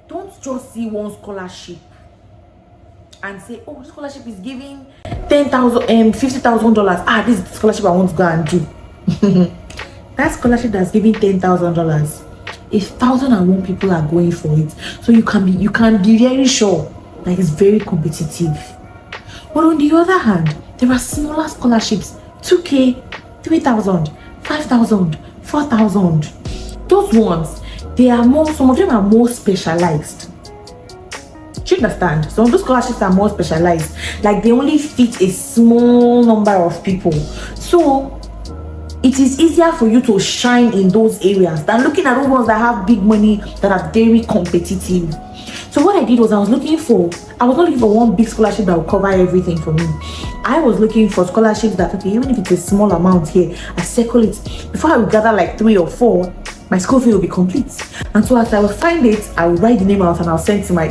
Don't just see one scholarship and say, oh, this scholarship is giving $10,000 $50,000. This is the scholarship I want to go and do. That scholarship that's giving $10,000, 1,001 people are going for it. So you can be very sure that it's very competitive. But on the other hand, there are smaller scholarships, 2K, 3,000, 5,000, 4,000. Those ones, some of them are more specialized. Do you understand? Some of those scholarships are more specialized. Like they only fit a small number of people. So it is easier for you to shine in those areas than looking at those ones that have big money, that are very competitive. So what I did was I was not looking for one big scholarship that will cover everything for me. I was looking for scholarships that, okay, even if it's a small amount here, I circle it. Before I would gather like 3 or 4, my school fee will be complete. And so as I will find it, I will write the name out and I'll send to my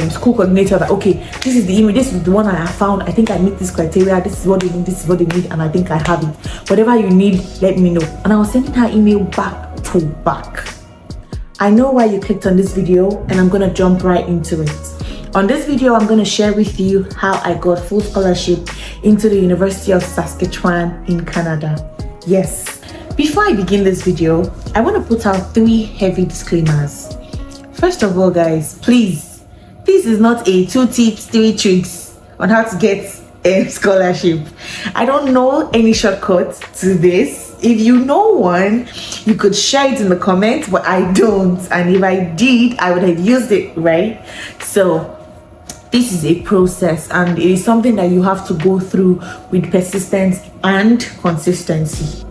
school coordinator that, okay, this is the email, this is the one I have found. I think I meet this criteria, this is what they need, this is what they need, and I think I have it. Whatever you need, let me know. And I was sending her email back to back. I know why you clicked on this video, and I'm gonna jump right into it. On this video, I'm gonna share with you how I got full scholarship into the University of Saskatchewan in Canada. Yes. Before I begin this video, I want to put out 3 heavy disclaimers. First of all, guys, please, this is not a 2 tips, 3 tricks on how to get a scholarship. I don't know any shortcut to this. If you know one, you could share it in the comments, but I don't. And if I did, I would have used it, right? So this is a process, and it is something that you have to go through with persistence and consistency.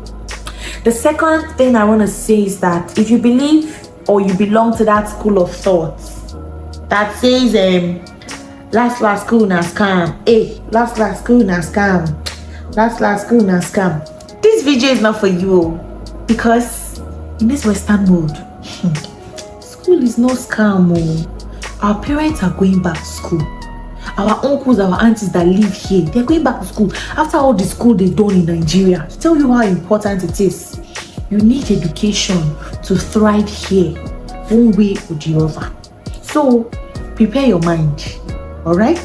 The second thing I want to say is that if you believe or you belong to that school of thought that says last school na scam, last school na scam, last school na scam, this video is not for you, because in this Western mode, school is no scam. Our parents are going back to school. Our uncles, our aunties that live here, they're going back to school after all the school they've done in Nigeria. To tell you how important it is, you need education to thrive here, one way or the other. So prepare your mind, all right?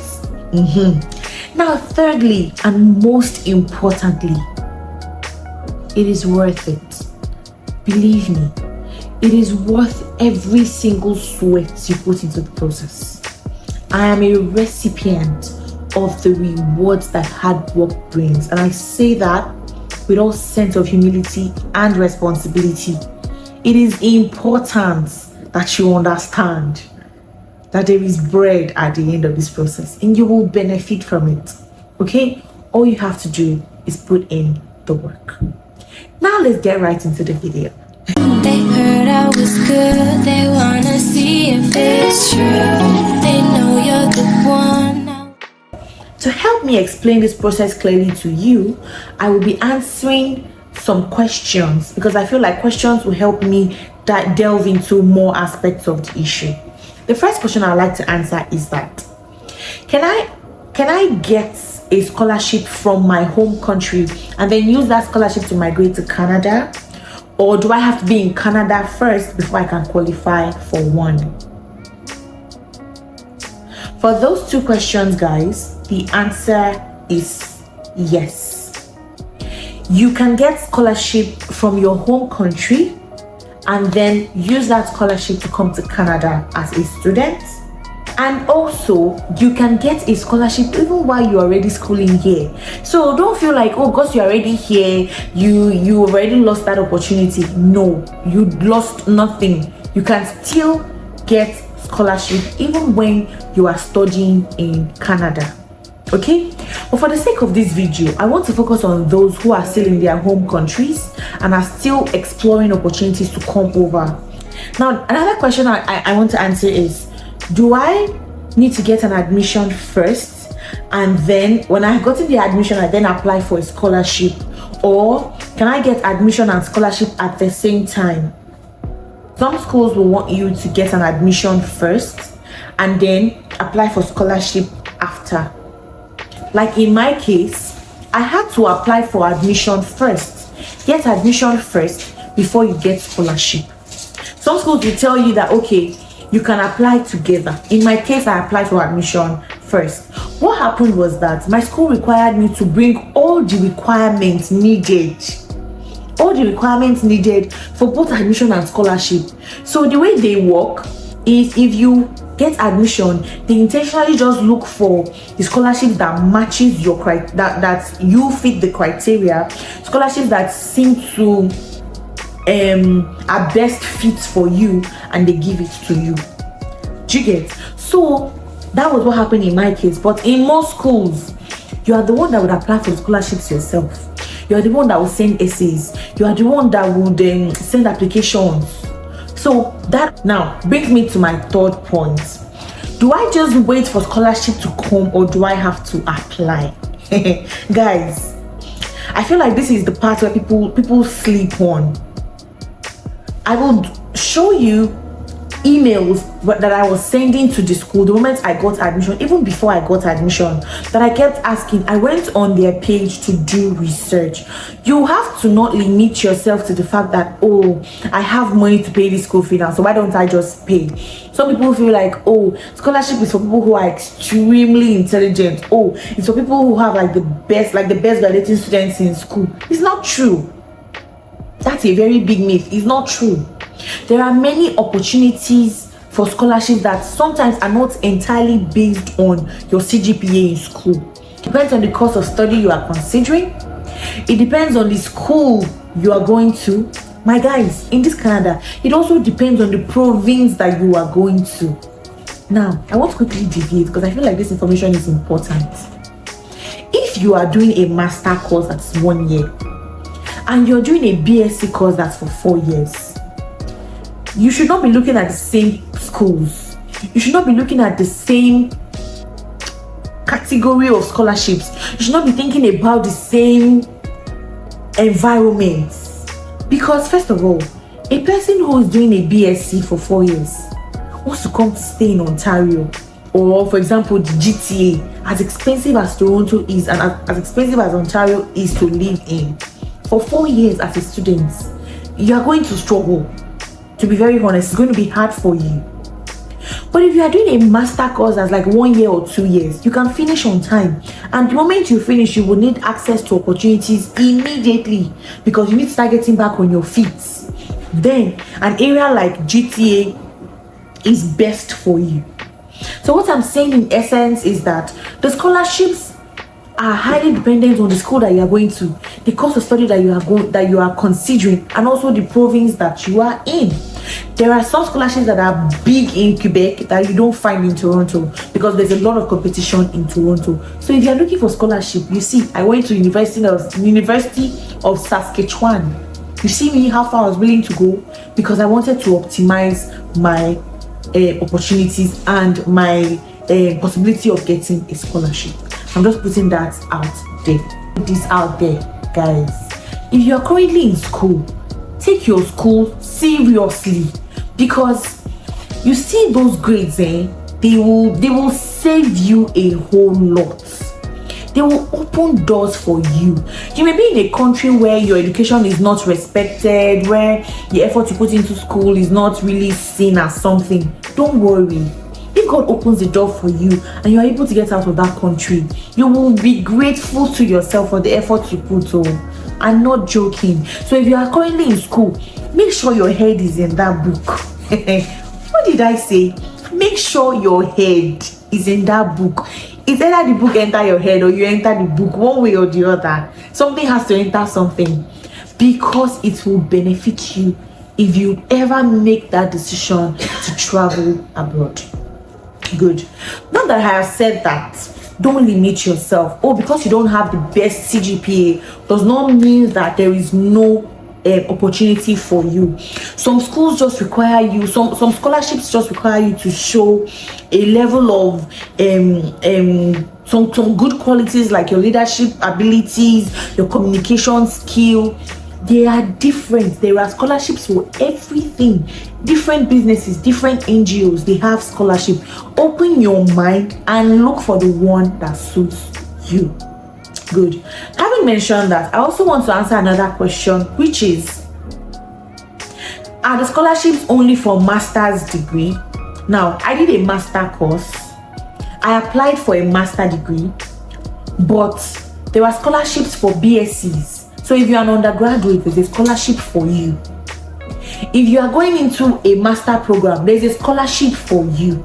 Now, thirdly and most importantly, it is worth it. Believe me, it is worth every single sweat you put into the process. I am a recipient of the rewards that hard work brings, and I say that with all sense of humility and responsibility. It is important that you understand that there is bread at the end of this process, and you will benefit from it. Okay? All you have to do is put in the work. Now let's get right into the video. They heard I was good, they wanna see if it's true. They know you're the one. To help me explain this process clearly to you, I will be answering some questions, because I feel like questions will help me delve into more aspects of the issue. The first question I'd like to answer is that, can I get a scholarship from my home country and then use that scholarship to migrate to Canada? Or do I have to be in Canada first before I can qualify for one? For those 2 questions, guys, the answer is yes. You can get scholarship from your home country and then use that scholarship to come to Canada as a student. And also, you can get a scholarship even while you're already schooling here. So don't feel like, oh, because you're already here, you already lost that opportunity. No, you lost nothing. You can still get scholarship even when you are studying in Canada. Okay? But for the sake of this video, I want to focus on those who are still in their home countries and are still exploring opportunities to come over. Now, another question I want to answer is, do I need to get an admission first, and then when I've gotten the admission, I then apply for a scholarship? Or can I get admission and scholarship at the same time? Some schools will want you to get an admission first and then apply for scholarship after. Like in my case, I had to apply for admission first. Get admission first before you get scholarship. Some schools will tell you that, okay, you can apply together. In my case, I applied for admission first. What happened was that my school required me to bring all the requirements needed for both admission and scholarship. So the way they work is, if you get admission, they intentionally just look for the scholarships that matches your that you fit the criteria, scholarships that seem to are best fits for you, and they give it to you. Do you get? So that was what happened in my case. But in most schools, you are the one that would apply for scholarships yourself. You are the one that will send essays. You are the one that would send applications. So that now brings me to my third point. Do I just wait for scholarship to come, or do I have to apply? Guys, I feel like this is the part where people sleep on. I will show you emails that I was sending to the school the moment I got admission, even before I got admission, that I kept asking. I went on their page to do research. You have to not limit yourself to the fact that, oh, I have money to pay this school fee now, so why don't I just pay? Some people feel like, oh, scholarship is for people who are extremely intelligent. Oh, it's for people who have like the best graduating students in school. It's not true. That's a very big myth. It's not true. There are many opportunities for scholarships that sometimes are not entirely based on your CGPA in school. It depends on the course of study you are considering. It depends on the school you are going to. My guys, in this Canada, it also depends on the province that you are going to. Now, I want to quickly deviate because I feel like this information is important. If you are doing a master course that's 1 year, and you're doing a BSc course that's for 4 years, you should not be looking at the same schools. You should not be looking at the same category of scholarships. You should not be thinking about the same environments. Because first of all, a person who is doing a BSc for 4 years wants to come to stay in Ontario, or for example the GTA, as expensive as Toronto is and as expensive as Ontario is to live in, for 4 years as a student, you are going to struggle. To be very honest, it's going to be hard for you. But if you are doing a master course that's like 1 year or 2 years, you can finish on time. And the moment you finish, you will need access to opportunities immediately, because you need to start getting back on your feet. Then an area like GTA is best for you. So what I'm saying in essence is that the scholarships are highly dependent on the school that you are going to, the course of study that you are considering, and also the province that you are in. There are some scholarships that are big in Quebec that you don't find in Toronto, because there's a lot of competition in Toronto. So if you are looking for scholarship, you see, I went to University of Saskatchewan. You see me, how far I was willing to go, because I wanted to optimize my opportunities and my possibility of getting a scholarship. I'm just putting that out there. Put this out there, guys. If you are currently in school, take your school seriously, because you see those grades, they will save you a whole lot. They will open doors for you. You may be in a country where your education is not respected, where the effort you put into school is not really seen as something. Don't worry. If God opens the door for you and you are able to get out of that country, you will be grateful to yourself for the effort you put on. I'm not joking. So if you are currently in school, make sure your head is in that book. What did I say? Make sure your head is in that book. It's either the book enter your head or you enter the book, one way or the other. Something has to enter something, because it will benefit you if you ever make that decision to travel abroad. Good. Now that I have said that, don't limit yourself. Oh, because you don't have the best CGPA does not mean that there is no opportunity for you. Some schools just require you, some scholarships just require you to show a level of some good qualities, like your leadership abilities, your communication skill. They are different. There are scholarships for everything. Different businesses, different NGOs, they have scholarship. Open your mind and look for the one that suits you. Good. Having mentioned that, I also want to answer another question, which is, are the scholarships only for master's degree? Now, I did a master course. I applied for a master degree, but there were scholarships for BScs. So if you're an undergraduate, there's a scholarship for you. If you are going into a master program, there's a scholarship for you.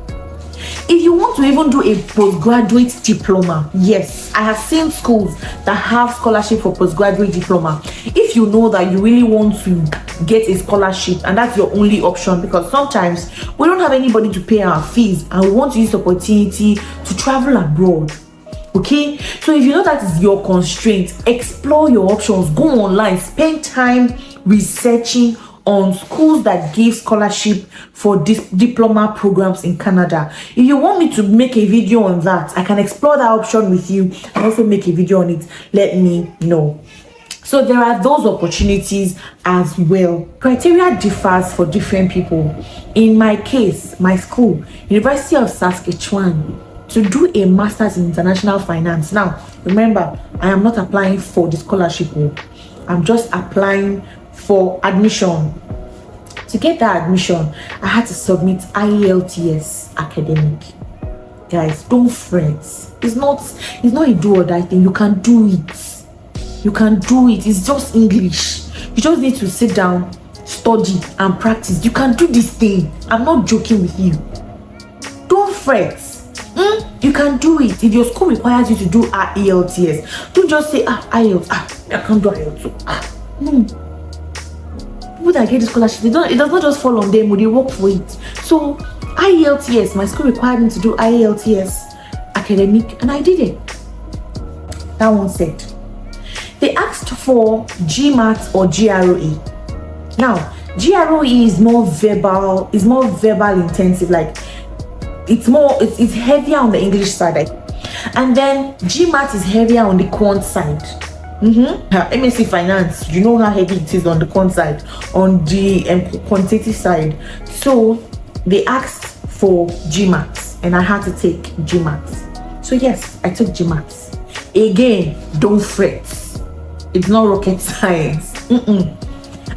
If you want to even do a postgraduate diploma, yes, I have seen schools that have scholarship for postgraduate diploma. If you know that you really want to get a scholarship and that's your only option, because sometimes we don't have anybody to pay our fees and we want to use the opportunity to travel abroad. Okay, so if you know that is your constraint, explore your options, go online, spend time researching on schools that give scholarship for diploma programs in Canada. If you want me to make a video on that, I can explore that option with you and also make a video on it. Let me know. So there are those opportunities as well. Criteria differs for different people. In my case, my school, University of Saskatchewan, to do a master's in international finance. Now, remember, I am not applying for the scholarship. I'm just applying for admission. To get that admission, I had to submit IELTS academic. Guys, don't fret. It's not a do or die thing. You can do it. You can do it. It's just English. You just need to sit down, study, and practice. You can do this thing. I'm not joking with you. Don't fret. You can do it. If your school requires you to do IELTS, don't just say IELTS. I can't do IELTS. No. People that get the scholarship, it does not just fall on them, but they work for it. So IELTS, my school required me to do IELTS academic, and I did it. That one said. They asked for GMAT or GRE. Now, GRE is more verbal intensive, like it's heavier on the English side. And then GMAT is heavier on the quant side. MSc Finance, you know how heavy it is on the quant side, on the quantitative side. So they asked for GMAT and I had to take GMAT. So yes, I took GMAT. Again, don't fret. It's not rocket science.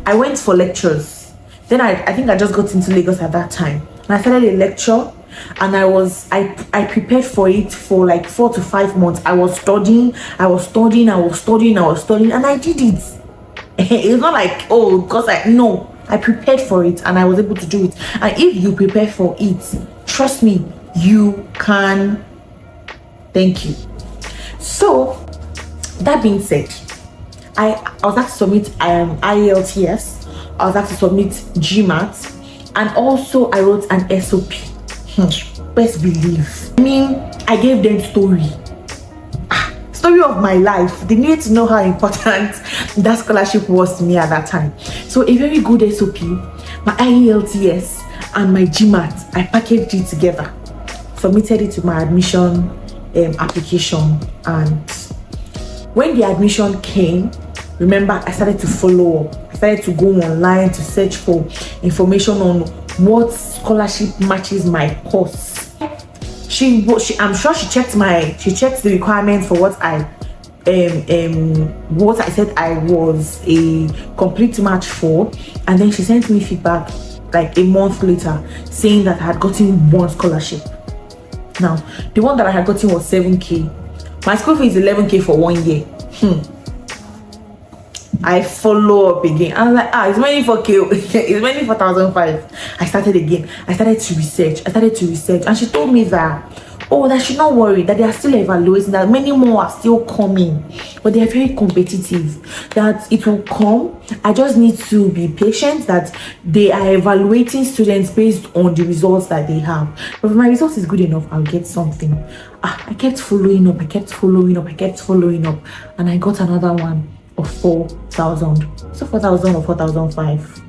I went for lectures. Then I think I just got into Lagos at that time. And I started a lecture and I prepared for it for like 4 to 5 months. I was studying and I did it. It's not like, because I prepared for it and I was able to do it. And if you prepare for it, trust me, you can. Thank you. So that being said, I was asked to submit IELTS, I was asked to submit GMAT, and also I wrote an SOP. Best believe. I gave them story of my life. They needed to know how important that scholarship was to me at that time. So a very good SOP, my IELTS and my GMAT, I packaged it together, submitted it to my admission application, and when the admission came, remember, I started to follow up. I started to go online to search for information on what scholarship matches my course. I'm sure she checked the requirements for what I said I was a complete match for, and then she sent me feedback like a month later saying that I had gotten one scholarship. Now, the one that I had gotten was 7K. My school fee is 11K for 1 year. I follow up again. I was like, it's mainly for K. It's mainly for 1,005. I started again. I started to research. And she told me that, that should not worry, that they are still evaluating, that many more are still coming. But they are very competitive. That it will come. I just need to be patient, that they are evaluating students based on the results that they have. But if my results is good enough, I'll get something. I kept following up. And I got another one of 4,000. So 4,000 or 4,005.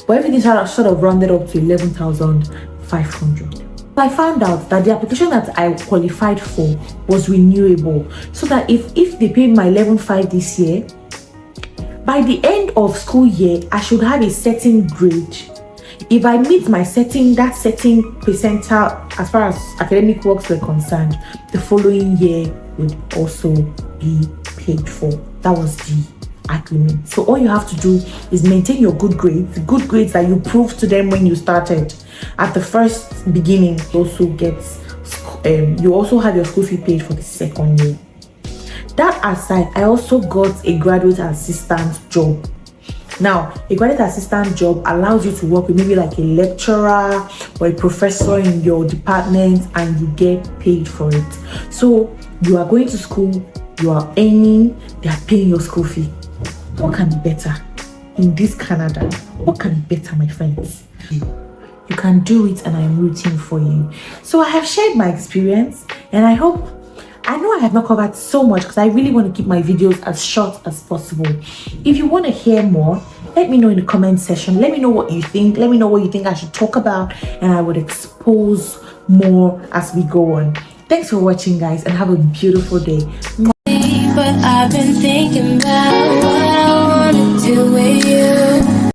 But everything sort of rounded up to 11,500. I found out that the application that I qualified for was renewable. So that if they paid my 11,500 this year, by the end of school year, I should have a certain grade. If I meet that setting percentile as far as academic works were concerned, the following year would also be paid for. That was the at limit. So all you have to do is maintain your good grades that you proved to them when you started. At the first beginning, you also have your school fee paid for the second year. That aside, I also got a graduate assistant job. Now, a graduate assistant job allows you to work with maybe like a lecturer or a professor in your department, and you get paid for it. So you are going to school, you are earning, they are paying your school fee. What can be better in this Canada? What can be better, my friends? You can do it, and I'm rooting for you. So I have shared my experience, and I know I have not covered so much because I really want to keep my videos as short as possible. If you want to hear more, let me know in the comment section. Let me know what you think. Let me know what you think I should talk about, and I would expose more as we go on. Thanks for watching, guys, and have a beautiful day. But I've been thinking about